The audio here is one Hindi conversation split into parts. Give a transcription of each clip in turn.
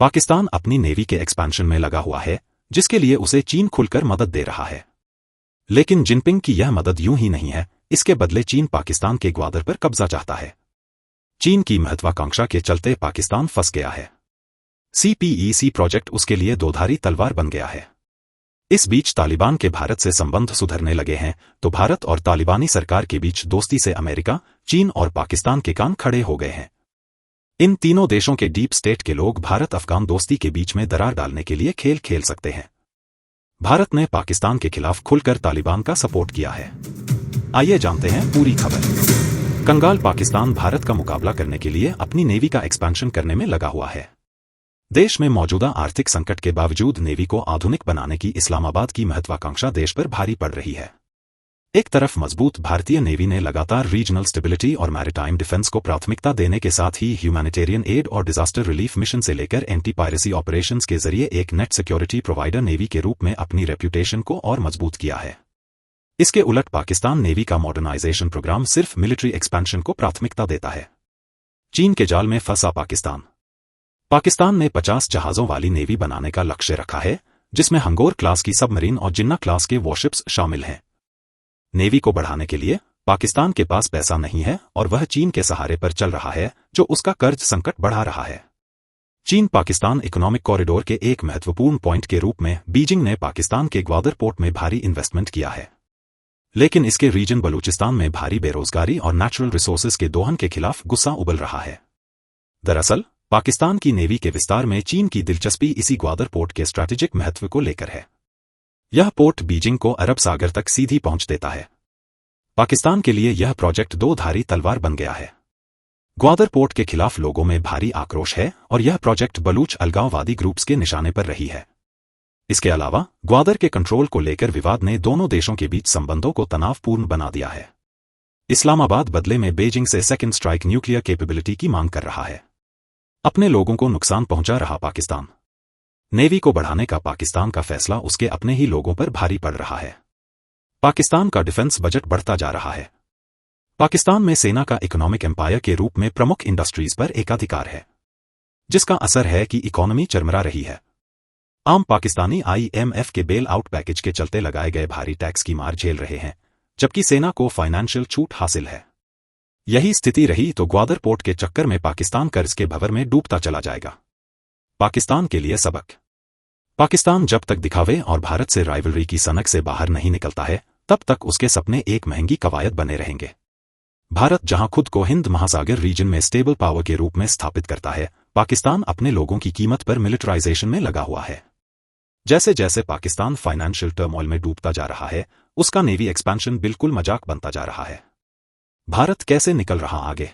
पाकिस्तान अपनी नेवी के एक्सपेंशन में लगा हुआ है, जिसके लिए उसे चीन खुलकर मदद दे रहा है। लेकिन जिनपिंग की यह मदद यूं ही नहीं है, इसके बदले चीन पाकिस्तान के ग्वादर पर कब्जा चाहता है। चीन की महत्वाकांक्षा के चलते पाकिस्तान फंस गया है। CPEC प्रोजेक्ट उसके लिए दोधारी तलवार बन गया है। इस बीच तालिबान के भारत से संबंध सुधरने लगे हैं, तो भारत और तालिबानी सरकार के बीच दोस्ती से अमेरिका, चीन और पाकिस्तान के कान खड़े हो गए हैं। इन तीनों देशों के डीप स्टेट के लोग भारत अफगान दोस्ती के बीच में दरार डालने के लिए खेल खेल सकते हैं। भारत ने पाकिस्तान के खिलाफ खुलकर तालिबान का सपोर्ट किया है। आइए जानते हैं पूरी खबर। कंगाल पाकिस्तान भारत का मुकाबला करने के लिए अपनी नेवी का एक्सपेंशन करने में लगा हुआ है। देश में मौजूदा आर्थिक संकट के बावजूद नेवी को आधुनिक बनाने की इस्लामाबाद की महत्वाकांक्षा देश पर भारी पड़ रही है। एक तरफ मजबूत भारतीय नेवी ने लगातार रीजनल स्टेबिलिटी और मैरिटाइम डिफेंस को प्राथमिकता देने के साथ ही ह्यूमैनिटेरियन एड और डिजास्टर रिलीफ मिशन से लेकर एंटी पायरेसी ऑपरेशंस के जरिए एक नेट सिक्योरिटी प्रोवाइडर नेवी के रूप में अपनी रेप्यूटेशन को और मजबूत किया है। इसके उलट पाकिस्तान नेवी का मॉडर्नाइजेशन प्रोग्राम सिर्फ मिलिट्री एक्सपेंशन को प्राथमिकता देता है। चीन के जाल में फंसा पाकिस्तान ने 50 जहाजों वाली नेवी बनाने का लक्ष्य रखा है, जिसमें हंगोर क्लास की सबमरीन और जिन्ना क्लास के वॉरशिप्स शामिल हैं। नेवी को बढ़ाने के लिए पाकिस्तान के पास पैसा नहीं है और वह चीन के सहारे पर चल रहा है, जो उसका कर्ज संकट बढ़ा रहा है। चीन पाकिस्तान इकोनॉमिक कॉरिडोर के एक महत्वपूर्ण पॉइंट के रूप में बीजिंग ने पाकिस्तान के ग्वादर पोर्ट में भारी इन्वेस्टमेंट किया है। लेकिन इसके रीजन बलूचिस्तान में भारी बेरोजगारी और नेचुरल रिसोर्सेज के दोहन के खिलाफ गुस्सा उबल रहा है। दरअसल पाकिस्तान की नेवी के विस्तार में चीन की दिलचस्पी इसी ग्वादर पोर्ट के स्ट्रैटेजिक महत्व को लेकर है। यह पोर्ट बीजिंग को अरब सागर तक सीधी पहुंच देता है। पाकिस्तान के लिए यह प्रोजेक्ट दो धारी तलवार बन गया है। ग्वादर पोर्ट के खिलाफ लोगों में भारी आक्रोश है और यह प्रोजेक्ट बलूच अलगाववादी ग्रुप्स के निशाने पर रही है। इसके अलावा ग्वादर के कंट्रोल को लेकर विवाद ने दोनों देशों के बीच संबंधों को तनावपूर्ण बना दिया है। इस्लामाबाद बदले में बीजिंग से सेकंड स्ट्राइक न्यूक्लियर कैपेबिलिटी की मांग कर रहा है। अपने लोगों को नुकसान पहुंचा रहा पाकिस्तान। नेवी को बढ़ाने का पाकिस्तान का फैसला उसके अपने ही लोगों पर भारी पड़ रहा है। पाकिस्तान का डिफेंस बजट बढ़ता जा रहा है। पाकिस्तान में सेना का इकोनॉमिक एम्पायर के रूप में प्रमुख इंडस्ट्रीज पर एकाधिकार है, जिसका असर है कि इकोनॉमी चरमरा रही है। आम पाकिस्तानी IMF के बेल आउट पैकेज के चलते लगाए गए भारी टैक्स की मार झेल रहे हैं, जबकि सेना को फाइनेंशियल छूट हासिल है। यही स्थिति रही तो ग्वादर पोर्ट के चक्कर में पाकिस्तान कर्ज के भंवर में डूबता चला जाएगा। पाकिस्तान के लिए सबक। पाकिस्तान जब तक दिखावे और भारत से राइवलरी की सनक से बाहर नहीं निकलता है, तब तक उसके सपने एक महंगी कवायद बने रहेंगे। भारत जहां खुद को हिंद महासागर रीजन में स्टेबल पावर के रूप में स्थापित करता है, पाकिस्तान अपने लोगों की कीमत पर मिलिटराइजेशन में लगा हुआ है। जैसे जैसे पाकिस्तान फाइनेंशियल टर्मोइल में डूबता जा रहा है, उसका नेवी एक्सपेंशन बिल्कुल मजाक बनता जा रहा है। भारत कैसे निकल रहा आगे?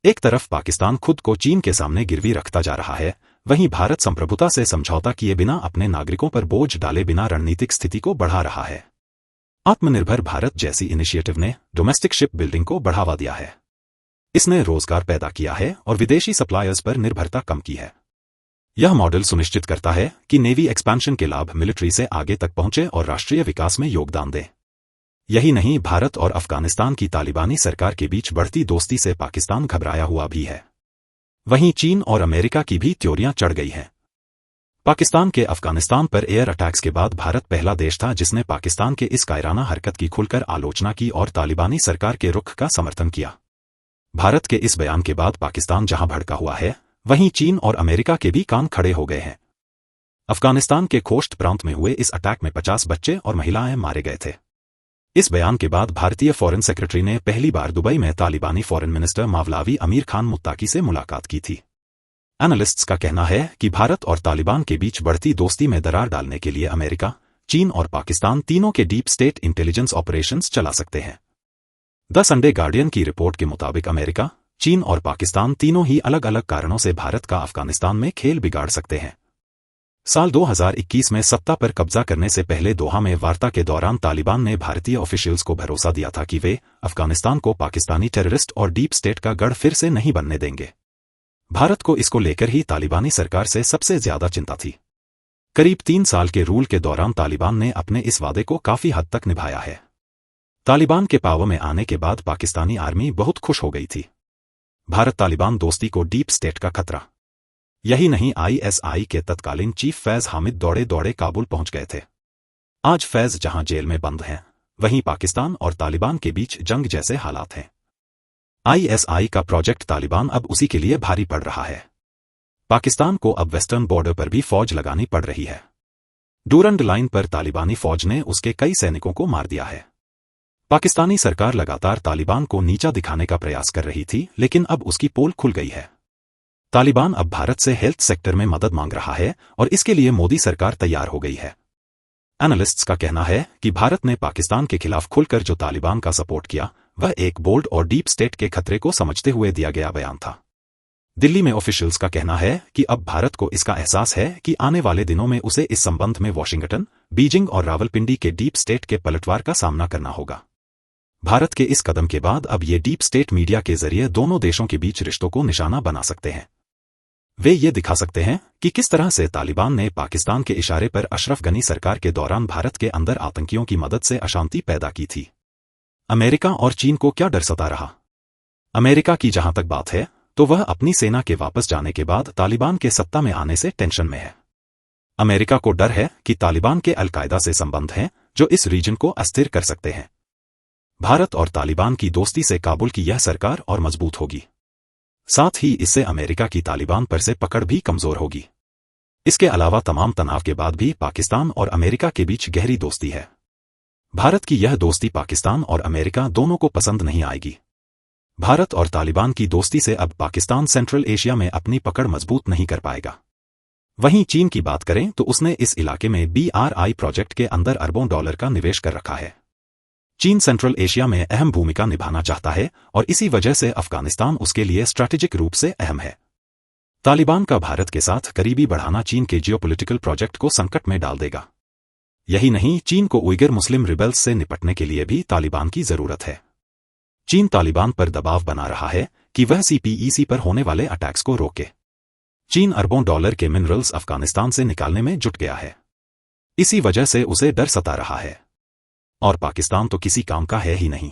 एक तरफ पाकिस्तान खुद को चीन के सामने गिरवी रखता जा रहा है, वहीं भारत संप्रभुता से समझौता किए बिना अपने नागरिकों पर बोझ डाले बिना रणनीतिक स्थिति को बढ़ा रहा है। आत्मनिर्भर भारत जैसी इनिशिएटिव ने डोमेस्टिक शिप बिल्डिंग को बढ़ावा दिया है। इसने रोजगार पैदा किया है और विदेशी सप्लायर्स पर निर्भरता कम की है। यह मॉडल सुनिश्चित करता है कि नेवी एक्सपेंशन के लाभ मिलिट्री से आगे तक पहुंचे और राष्ट्रीय विकास में योगदान दें। यही नहीं, भारत और अफगानिस्तान की तालिबानी सरकार के बीच बढ़ती दोस्ती से पाकिस्तान घबराया हुआ भी है। वहीं चीन और अमेरिका की भी त्योरियां चढ़ गई हैं। पाकिस्तान के अफगानिस्तान पर एयर अटैक्स के बाद भारत पहला देश था जिसने पाकिस्तान के इस कायराना हरकत की खुलकर आलोचना की और तालिबानी सरकार के रुख का समर्थन किया। भारत के इस बयान के बाद पाकिस्तान जहां भड़का हुआ है, वहीं चीन और अमेरिका के भी कान खड़े हो गए हैं। अफगानिस्तान के खोस्ट प्रांत में हुए इस अटैक में 50 बच्चे और महिलाएं मारे गए थे। इस बयान के बाद भारतीय फॉरेन सेक्रेटरी ने पहली बार दुबई में तालिबानी फॉरेन मिनिस्टर मौलवी अमीर खान मुत्ताकी से मुलाकात की थी। एनालिस्ट्स का कहना है कि भारत और तालिबान के बीच बढ़ती दोस्ती में दरार डालने के लिए अमेरिका, चीन और पाकिस्तान तीनों के डीप स्टेट इंटेलिजेंस ऑपरेशंस चला सकते हैं। द संडे गार्डियन की रिपोर्ट के मुताबिक अमेरिका, चीन और पाकिस्तान तीनों ही अलग अलग कारणों से भारत का अफगानिस्तान में खेल बिगाड़ सकते हैं। साल 2021 में सत्ता पर कब्जा करने से पहले दोहा में वार्ता के दौरान तालिबान ने भारतीय ऑफिशियल्स को भरोसा दिया था कि वे अफगानिस्तान को पाकिस्तानी टेररिस्ट और डीप स्टेट का गढ़ फिर से नहीं बनने देंगे। भारत को इसको लेकर ही तालिबानी सरकार से सबसे ज्यादा चिंता थी। करीब 3 साल के रूल के दौरान तालिबान ने अपने इस वादे को काफी हद तक निभाया है। तालिबान के पावर में आने के बाद पाकिस्तानी आर्मी बहुत खुश हो गई थी। भारत तालिबान दोस्ती को डीप स्टेट का खतरा। यही नहीं, ISI के तत्कालीन चीफ फैज हामिद दौड़े दौड़े काबुल पहुंच गए थे। आज फैज जहां जेल में बंद हैं, वहीं पाकिस्तान और तालिबान के बीच जंग जैसे हालात हैं। ISI का प्रोजेक्ट तालिबान अब उसी के लिए भारी पड़ रहा है। पाकिस्तान को अब वेस्टर्न बॉर्डर पर भी फौज लगानी पड़ रही है। डूरंड लाइन पर तालिबानी फौज ने उसके कई सैनिकों को मार दिया है। पाकिस्तानी सरकार लगातार तालिबान को नीचा दिखाने का प्रयास कर रही थी, लेकिन अब उसकी पोल खुल गई है। तालिबान अब भारत से हेल्थ सेक्टर में मदद मांग रहा है और इसके लिए मोदी सरकार तैयार हो गई है। एनालिस्ट्स का कहना है कि भारत ने पाकिस्तान के खिलाफ खुलकर जो तालिबान का सपोर्ट किया, वह एक बोल्ड और डीप स्टेट के खतरे को समझते हुए दिया गया बयान था। दिल्ली में ऑफिशियल्स का कहना है कि अब भारत को इसका एहसास है कि आने वाले दिनों में उसे इस संबंध में वॉशिंगटन, बीजिंग और रावलपिंडी के डीप स्टेट के पलटवार का सामना करना होगा। भारत के इस कदम के बाद अब ये डीप स्टेट मीडिया के जरिए दोनों देशों के बीच रिश्तों को निशाना बना सकते हैं। वे ये दिखा सकते हैं कि किस तरह से तालिबान ने पाकिस्तान के इशारे पर अशरफ गनी सरकार के दौरान भारत के अंदर आतंकियों की मदद से अशांति पैदा की थी। अमेरिका और चीन को क्या डर सता रहा? अमेरिका की जहां तक बात है, तो वह अपनी सेना के वापस जाने के बाद तालिबान के सत्ता में आने से टेंशन में है। अमेरिका को डर है कि तालिबान के अल-कायदा से संबंध हैं, जो इस रीजन को अस्थिर कर सकते हैं। भारत और तालिबान की दोस्ती से काबुल की यह सरकार और मजबूत होगी। साथ ही इससे अमेरिका की तालिबान पर से पकड़ भी कमजोर होगी। इसके अलावा तमाम तनाव के बाद भी पाकिस्तान और अमेरिका के बीच गहरी दोस्ती है। भारत की यह दोस्ती पाकिस्तान और अमेरिका दोनों को पसंद नहीं आएगी। भारत और तालिबान की दोस्ती से अब पाकिस्तान सेंट्रल एशिया में अपनी पकड़ मजबूत नहीं कर पाएगा। वहीं चीन की बात करें तो उसने इस इलाके में BRI प्रोजेक्ट के अंदर अरबों डॉलर का निवेश कर रखा है। चीन सेंट्रल एशिया में अहम भूमिका निभाना चाहता है और इसी वजह से अफगानिस्तान उसके लिए स्ट्रैटेजिक रूप से अहम है। तालिबान का भारत के साथ करीबी बढ़ाना चीन के जियोपॉलिटिकल प्रोजेक्ट को संकट में डाल देगा। यही नहीं, चीन को उइगर मुस्लिम रिबेल्स से निपटने के लिए भी तालिबान की जरूरत है। चीन तालिबान पर दबाव बना रहा है कि वह CPEC पर होने वाले अटैक्स को रोके। चीन अरबों डॉलर के मिनरल्स अफगानिस्तान से निकालने में जुट गया है। इसी वजह से उसे डर सता रहा है। और पाकिस्तान तो किसी काम का है ही नहीं।